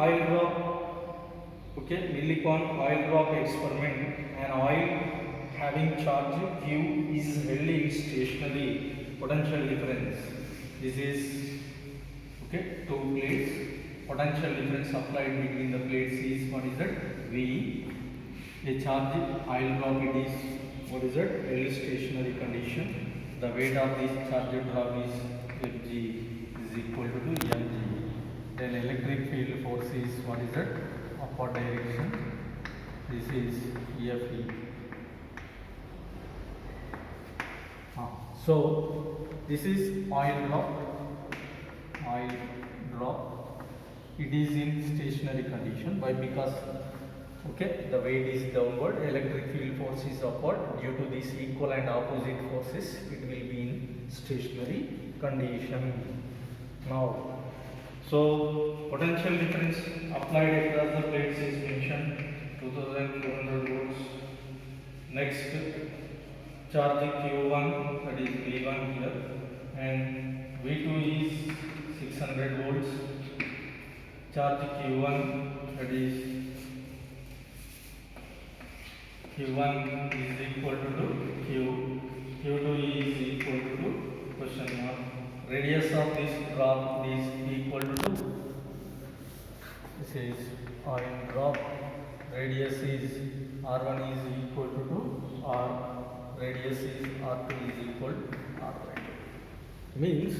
oil drop, okay, Millikan oil drop experiment, an oil having charge Q is held in stationary potential difference. This is, okay, two plates, potential difference applied between the plates is, what is that, V. A charge oil drop, it is, what is that, held stationary condition. The weight of this charge drop is Fg is equal to mg. Then electric field force is, what is that, upward direction. This is Fe. So this is oil drop. Oil drop. It is in stationary condition. Why? Because, okay, the weight is downward, electric field force is upward. Due to these equal and opposite forces, it will be in stationary condition. Now, so potential difference applied across the plates is mentioned, 2400 volts. Next, charge Q1, that is V1 here, and V2 is 600 volts. Charge Q1, that is Q1 is equal to Q, Q2 is equal to question mark. Radius of this drop is equal to 2. This is oil drop. Radius is R1 is equal to 2, R radius is R2 is equal to R1. Means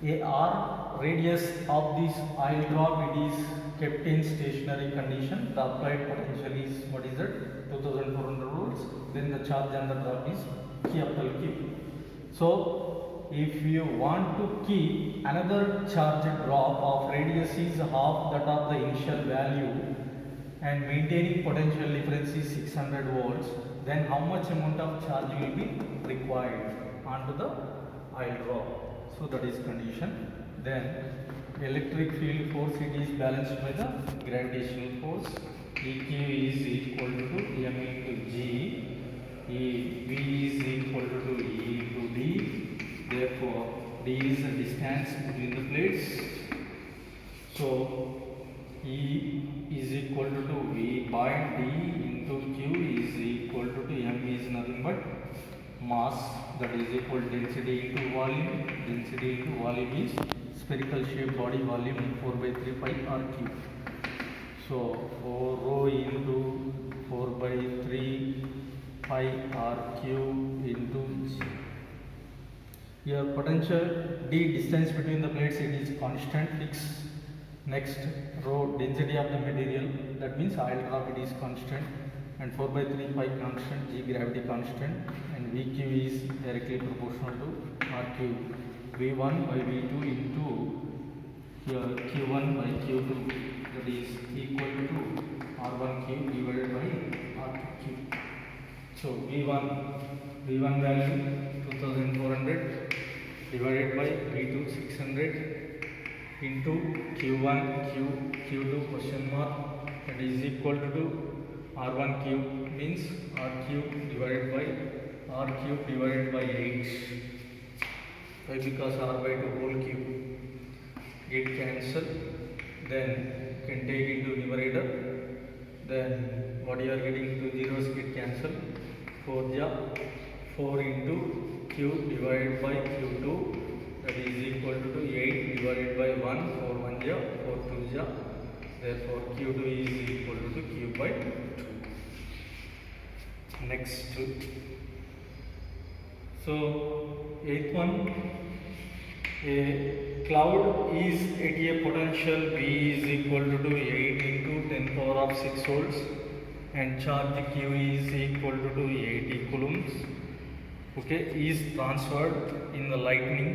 a R radius of this oil drop, it is kept in stationary condition. The applied potential is, what is it, 2400 volts. Then the charge on the drop is capital Q. So if you want to keep another charge drop of radius is half that of the initial value and maintaining potential difference is 600 volts, then how much amount of charge will be required onto the oil drop? So that is condition. Then electric field force, it is balanced by the gravitational force. EQ is equal to m into G. V is equal to E into D. Therefore, D is the distance between the plates. So E is equal to V by D into Q is equal to m is nothing but mass, that is equal to density into volume. Density into volume is spherical shaped body volume 4 by 3 pi r cube. So 4 rho into 4 by 3 pi r cube into G. Here potential D, distance between the plates, it is constant, fixed. Next, rho, density of the material, that means oil drop, it is constant, and 4 by 3 pi constant, G gravity constant, and VQ is directly proportional to RQ. V1 by V2 into here Q1 by Q2, that is equal to R1 cube divided by R2 cube. So V1 value 2400 divided by V2 600 into Q1 Q2 question mark, that is equal to R1 cube, means R cube divided by R cube divided by 8. Why? Because R by 2 whole cube. Get cancel. Then you can take into numerator. Then what you are getting, to zeros get cancel. 4 into Q divided by Q2, that is equal to 8 divided by 1, 4 1 ja, 4 2 ja. Therefore Q2 is equal to Q by 2. Next, so 8th one, a cloud is at a potential V is equal to 8 into 10 power of 6 volts and charge Q is equal to 80 coulombs. Okay, is transferred in the lightning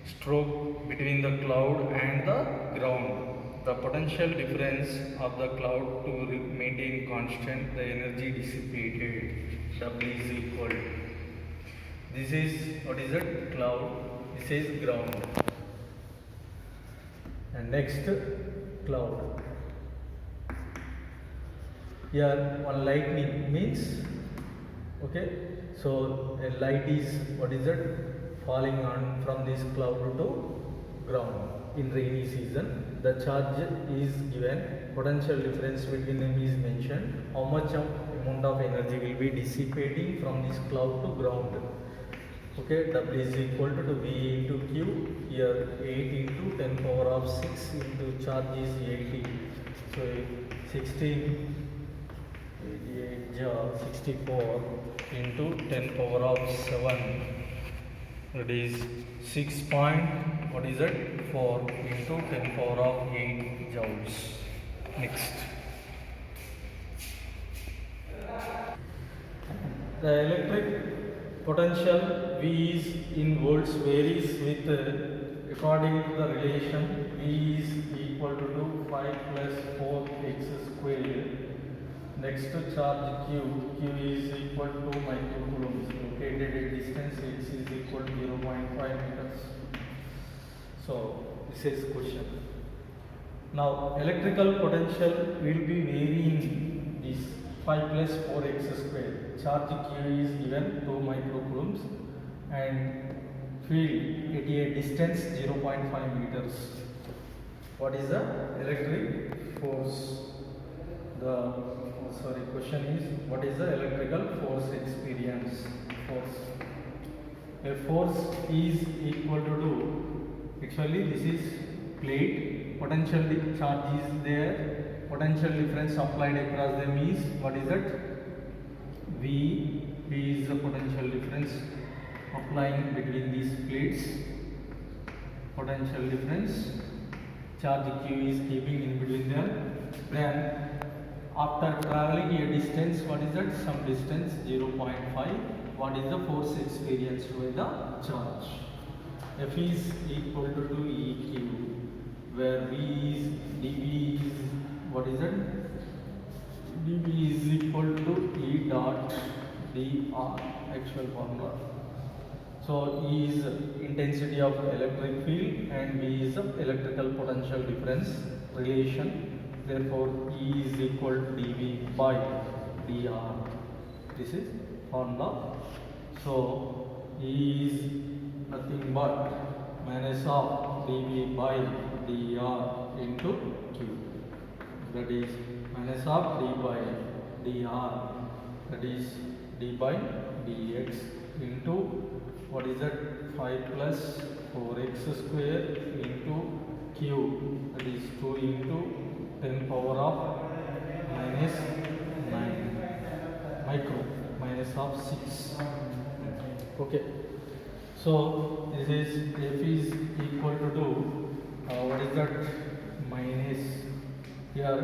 stroke between the cloud and the ground. The potential difference of the cloud to maintain constant, the energy dissipated, W is equal. This is, what is it, cloud, this is ground. And next, cloud. Here one lightning means, okay, so a light is, what is it, falling on from this cloud to ground in rainy season. the charge is given, potential difference between them is mentioned, how much of amount of energy will be dissipating from this cloud to ground. Okay, W is equal to V into Q. Here 8 into 10 power of 6 into charge is 80. So 16, 88, 64 into 10 power of 7. That is 6 point, what is it? 4 into 10 power of 8 joules. Next. The electric potential V is in volts varies with according to the relation V is equal to 5 plus 4x square. Next to charge Q is equal to microcoulombs located at distance x is equal to 0.5 meters. So this is question. Now electrical potential will be varying this 5 plus 4x square. Charge Q is given 2 microcoulombs and field at a distance 0.5 meters. What is the electric force? Question is what is the electrical force experience? Force. A force is equal to actually this is plate, potential charge is there, potential difference applied across them is what is it? V is the potential difference applying between these plates, potential difference, charge Q is keeping in between them. Then after traveling a distance, what is that? Some distance 0.5. What is the force experienced by the charge? F is equal to EQ, where V is dV is what is it? dV is equal to E dot dr, actual formula. So E is intensity of electric field and V is the electrical potential difference relation. Therefore E is equal to dV by dr. This is formula. So E is nothing but minus of dV by dr into Q. That is minus of d by dr, that is d by dx into what is that? 5 plus 4x square into Q, that is 2 into 10 power of minus 9 micro, minus of 6. Okay, so this is F is equal to what is that? Minus, here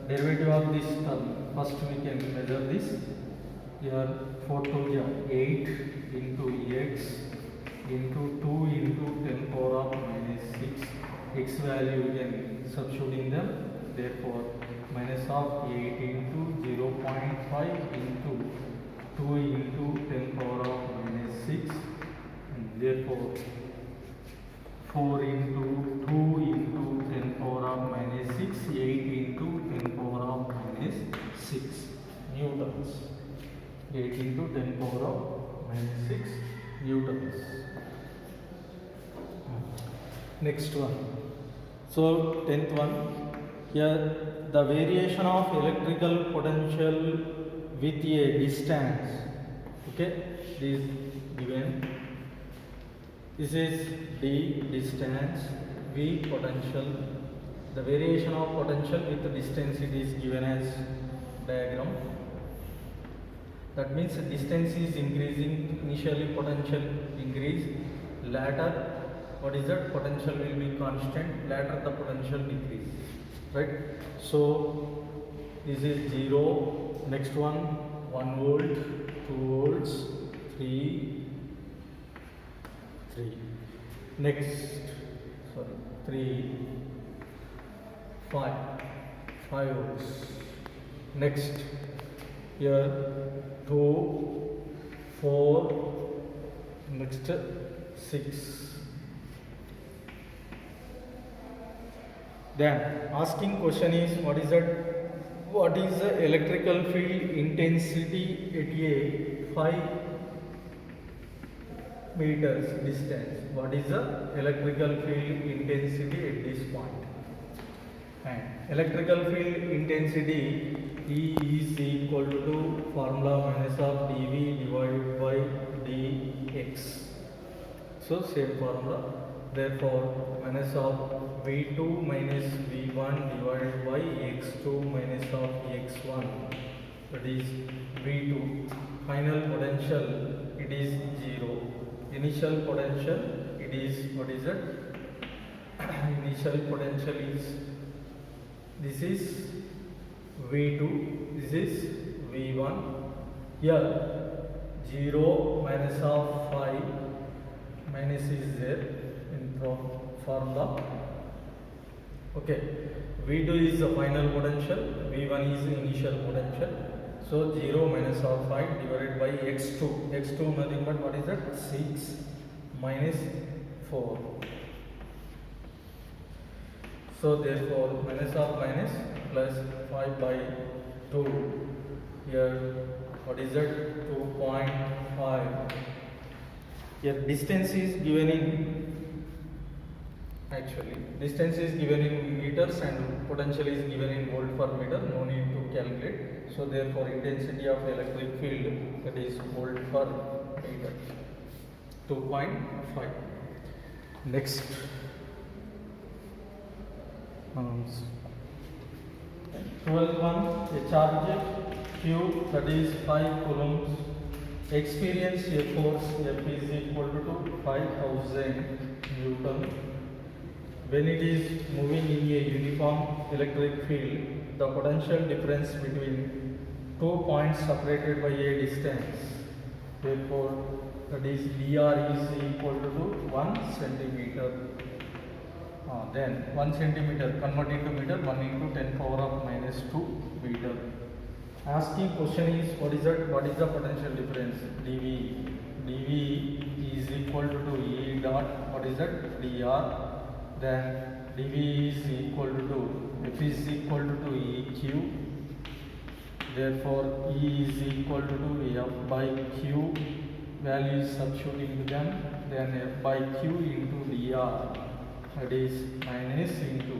derivative of this term, first we can measure this. Here 4 to 8 into x into 2 into 10 power of minus 6. X value we can substitute in them. Therefore minus of 8 into 0.5 into 2 into 10 power of minus 6. And therefore 4 into 2 into 10 power of minus 6, 8 into 10 power of minus 6 newtons. 8 into 10 power of minus 6 newtons. Next one. So 10th one. Here the variation of electrical potential with a distance. Okay, this is given. This is D distance, V potential. The variation of potential with the distance, it is given as diagram. That means the distance is increasing, initially potential increase, later what is that? Potential will be constant, later the potential decrease, right? So this is 0, next one 1 volt, 2 volts, 3, next 3, 5 volts, next here 2, 4, next 6. Then asking question is what is that? What is the electrical field intensity at a 5 meters distance? What is the electrical field intensity at this point? And electrical field intensity E is equal to formula minus of dV divided by dx. So same formula. Therefore minus of V2 minus V1 divided by x2 minus of x1, that is V2. Final potential, it is 0. Initial potential, it is, what is it? Initial potential is, this is V2, this is V1. Here 0 minus of 5 minus is there in formula. Okay, V2 is the final potential, V1 is the initial potential. So 0 minus of 5 divided by x2. x2 nothing but what is that? 6 minus 4. So therefore minus of minus plus 5 by 2. Here what is that? 2.5. Here distance is given in, actually distance is given in meters and potential is given in volt per meter. No need to calculate. So therefore intensity of electric field, that is volt per meter, 2.5. Next. 12 one, a charge Q, that is 5 coulombs, experience a force F is equal to 5000 Newton. When it is moving in a uniform electric field, the potential difference between 2 points separated by a distance, therefore that is dr is equal to 1 centimeter. Then 1 centimeter convert into meter, 1 into 10 power of minus 2 meter. Asking question is, what is that? What is the potential difference? dV. dV is equal to E dot, what is that? dr. Then dV is equal to F is equal to EQ. Therefore E is equal to F by Q. Value is substituting to them. Then F by Q into dr. That is minus into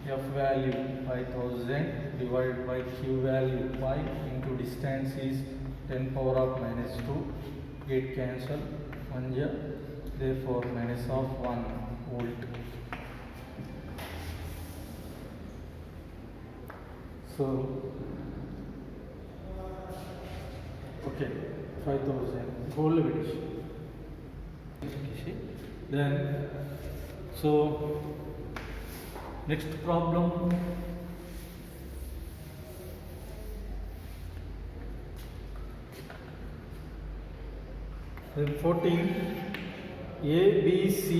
F value 5000 divided by Q value 5 into distance is 10 power of minus 2. Get cancel 1 year. Therefore minus of 1 volt. So okay, 5000 voltage. Then so next problem. Then 14. ABC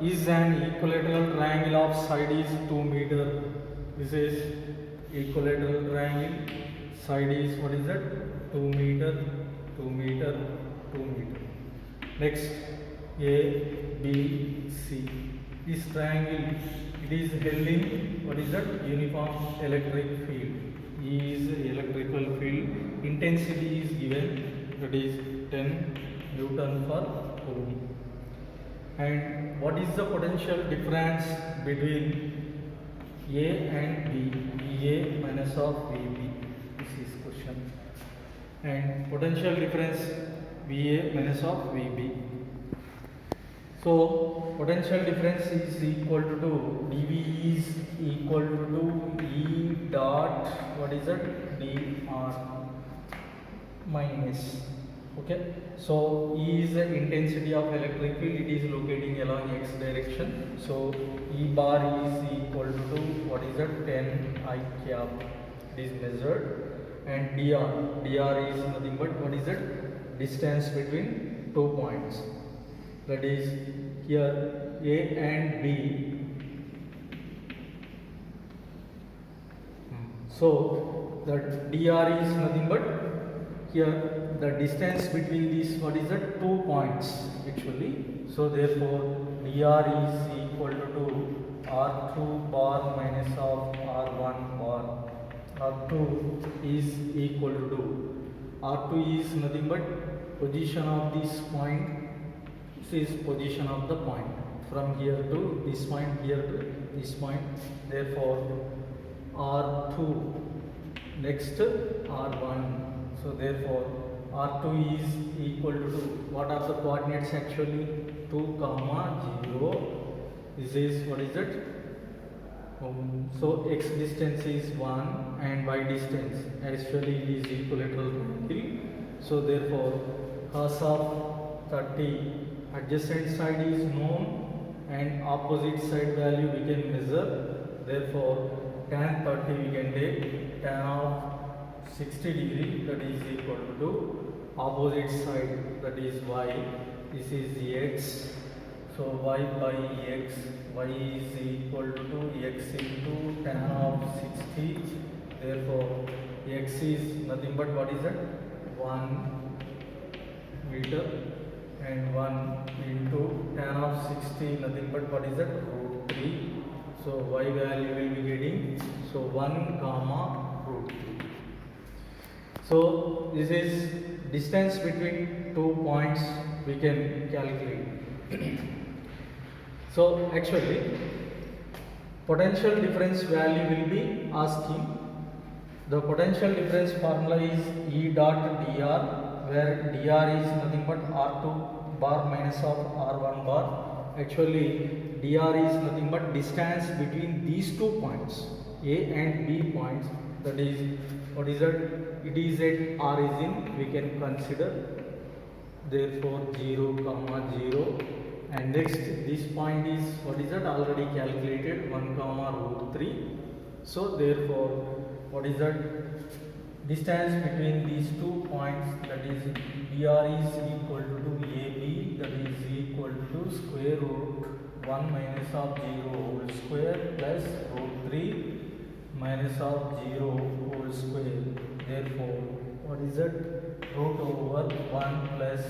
is an equilateral triangle of side is 2 meter. This is equilateral triangle. Side is, what is that? 2 meter, 2 meter, 2 meter. Next, ABC. This triangle, it is held in, what is that? Uniform electric field. E is electrical field. Intensity is given, that is 10 Newton per coulomb. And what is the potential difference between A and B? VA minus of VB. This is question. And potential difference VA minus of VB. So potential difference is equal to dV is equal to E dot, what is it? dr minus. Okay, so E is the intensity of electric field. It is locating along x direction. So E bar is equal to, what is it? 10 I cap. It is measured. And dr is nothing but, what is it? Distance between 2 points. That is here A and B. So the dr is nothing but, here the distance between these, what is that? 2 points actually. So therefore dr is equal to R2 bar minus of R1 bar. R2 is equal to, R2 is nothing but position of this point. This is position of the point from here to this point, here to this point. Therefore R2 next R1. So therefore R2 is equal to 2. What are the coordinates actually? 2, 0. This is, what is it? So x distance is 1 and y distance actually is equilateral triangle. So therefore cos of 30, adjacent side is known and opposite side value we can measure. Therefore tan 30 we can take tan of 60 degree, that is equal to opposite side, that is y. This is x. So y by x, y is equal to x into tan of 60. Therefore x is nothing but, what is it? 1 meter, and 1 into tan of 60 nothing but, what is it? Root 3. So y value will be getting, so 1 comma root 3. So this is distance between 2 points we can calculate. So actually potential difference value will be asking. The potential difference formula is E dot dr, where dr is nothing but R2 bar minus of R1 bar. Actually dr is nothing but distance between these 2 points, A and B points, that is, what is it? It is at origin we can consider. Therefore 0, 0. And next this point is, what is that? Already calculated, 1 root 3. So therefore what is that? Distance between these 2 points, that is dr is equal to AB, that is equal to square root 1 minus of 0 whole square plus root 3 minus of 0 whole square. Therefore what is it? Root over 1 plus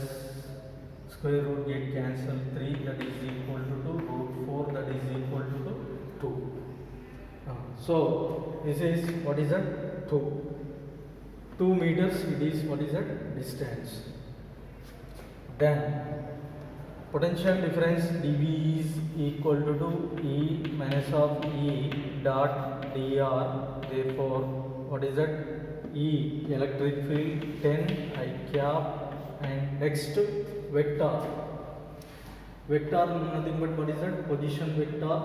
square root get cancelled, 3, that is equal to 2, root 4, that is equal to 2. So this is, what is it? 2 meters it is, what is it? Distance. Then potential difference dV is equal to E minus of E dot dr. Therefore what is it? E electric field 10 I cap, and next vector. Vector nothing but, what is it? Position vector,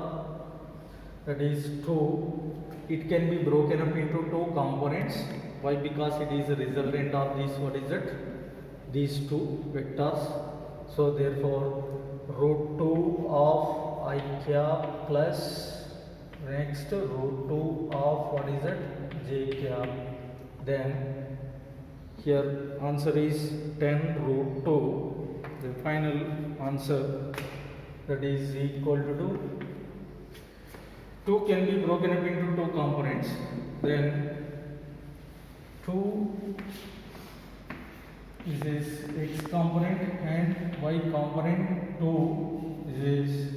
that is 2. It can be broken up into 2 components. Why? Because it is a resultant of this, what is it? These 2 vectors. So therefore root 2 of I cap plus next root 2 of, what is it? J cap. Then here answer is 10 root 2. The final answer, that is equal to 2 can be broken up into 2 components. Then 2, this is x component, and y component 2, this is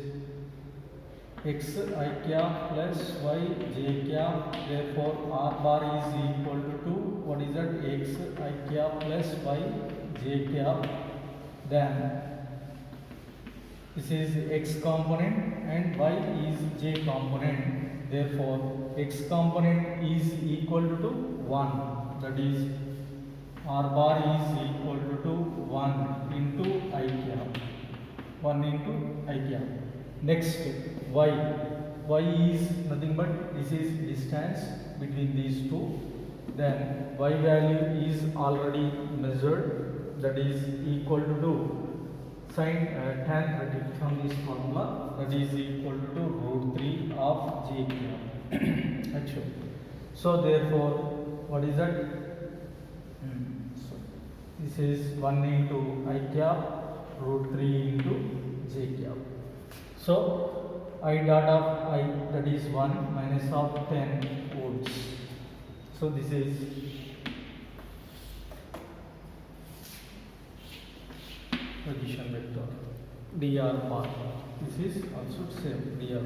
x I cap plus y j cap. Therefore r bar is equal to 2, what is that? X I cap plus y j cap. Then this is x component and y is j component. Therefore x component is equal to 1, that is r bar is equal to 1 into I cap, 1 into I cap. Next y is nothing but, this is distance between these 2. Then y value is already measured, that is equal to sin tan 30 from this formula, that is equal to root 3 of j cap. Actually, so therefore what is that? So this is 1 into I cap root 3 into j cap. So I dot of I, that is 1 minus of 10 volts. So this is position vector dr bar. This is also same dr.